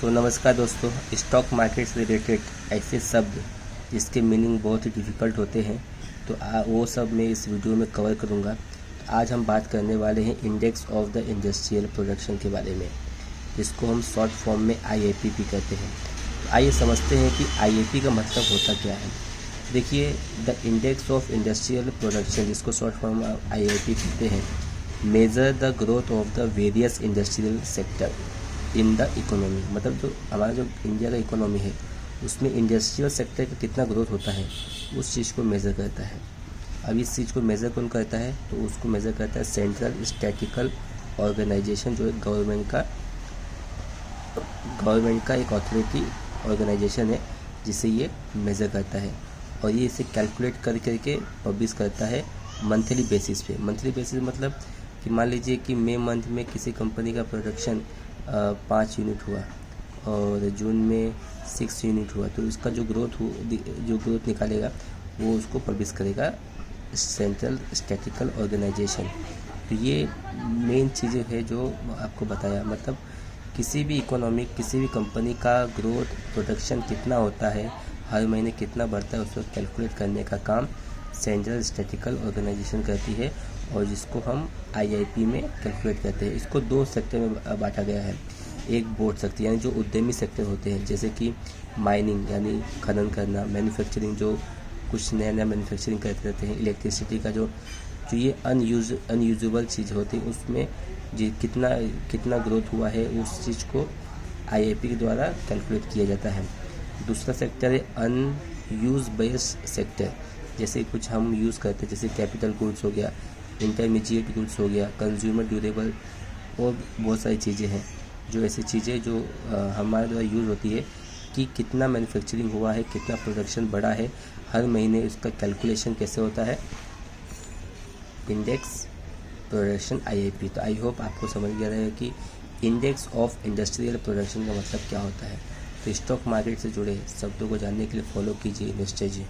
नमस्कार दोस्तों। Stock market से रिलेटेड ऐसे शब्द जिसके मीनिंग बहुत ही डिफ़िकल्ट होते हैं तो वो सब मैं इस वीडियो में कवर करूँगा। तो आज हम बात करने वाले हैं index of the industrial production के बारे में, जिसको हम शॉर्ट फॉर्म में IIP भी कहते हैं। तो आइए समझते हैं कि IIP का मतलब होता क्या है। देखिए, the index of industrial production, जिसको शॉर्ट फॉर्म में IIP कहते हैं, measure the growth of the various industrial sector in the economy. मतलब जो हमारा जो इंडिया का इकोनॉमी है उसमें इंडस्ट्रियल सेक्टर का कितना ग्रोथ होता है उस चीज़ को मेज़र करता है। अब इस चीज़ को मेज़र कौन करता है? तो उसको मेज़र करता है सेंट्रल स्टैटिस्टिकल ऑर्गेनाइजेशन, जो एक गवर्नमेंट का एक अथॉरिटी ऑर्गेनाइजेशन है जिसे ये मेज़र करता है। और ये इसे कैलकुलेट कर करके पब्लिश करता है मंथली बेसिस पे। मंथली बेसिस मतलब कि मान लीजिए कि मई मंथ में किसी कंपनी का प्रोडक्शन 5 यूनिट हुआ और जून में 6 यूनिट हुआ, तो इसका जो ग्रोथ निकालेगा वो उसको पब्लिश करेगा सेंट्रल स्टैटिस्टिकल ऑर्गेनाइजेशन। तो ये मेन चीज़ें है जो आपको बताया। मतलब किसी भी किसी भी कंपनी का ग्रोथ प्रोडक्शन कितना होता है, हर महीने कितना बढ़ता है, उसको कैलकुलेट करने का काम सेंट्रल स्टैटिस्टिकल ऑर्गेनाइजेशन करती है और जिसको हम IIP में कैलकुलेट करते हैं। इसको 2 सेक्टर में बांटा गया है। एक बोर्ड सेक्टर यानी जो उद्यमी सेक्टर होते हैं, जैसे कि माइनिंग यानी खनन करना, मैन्युफैक्चरिंग जो कुछ नया मैन्युफैक्चरिंग करते रहते हैं, इलेक्ट्रिसिटी का जो ये अनयूजेबल चीज़ होती है उसमें जी कितना ग्रोथ हुआ है उस चीज़ को IIP के द्वारा कैलकुलेट किया जाता है। दूसरा सेक्टर है अनयूज बेस्ड सेक्टर, जैसे कुछ हम यूज़ करते हैं, जैसे कैपिटल गुड्स हो गया, इंटरमीडिएट गुड्स हो गया, कंज्यूमर ड्यूरेबल, और बहुत सारी चीज़ें हैं जो ऐसी चीज़ें जो हमारे द्वारा यूज़ होती है कि कितना मैन्युफैक्चरिंग हुआ है, कितना प्रोडक्शन बढ़ा है, हर महीने उसका कैलकुलेशन कैसे होता है, इंडेक्स प्रोडक्शन IIP। तो आई होप आपको समझ गया रहेगा कि इंडेक्स ऑफ इंडस्ट्रियल प्रोडक्शन का मतलब क्या होता है। तो स्टॉक मार्केट से जुड़े शब्दों को जानने के लिए फॉलो कीजिए इन्वेस्टर जी।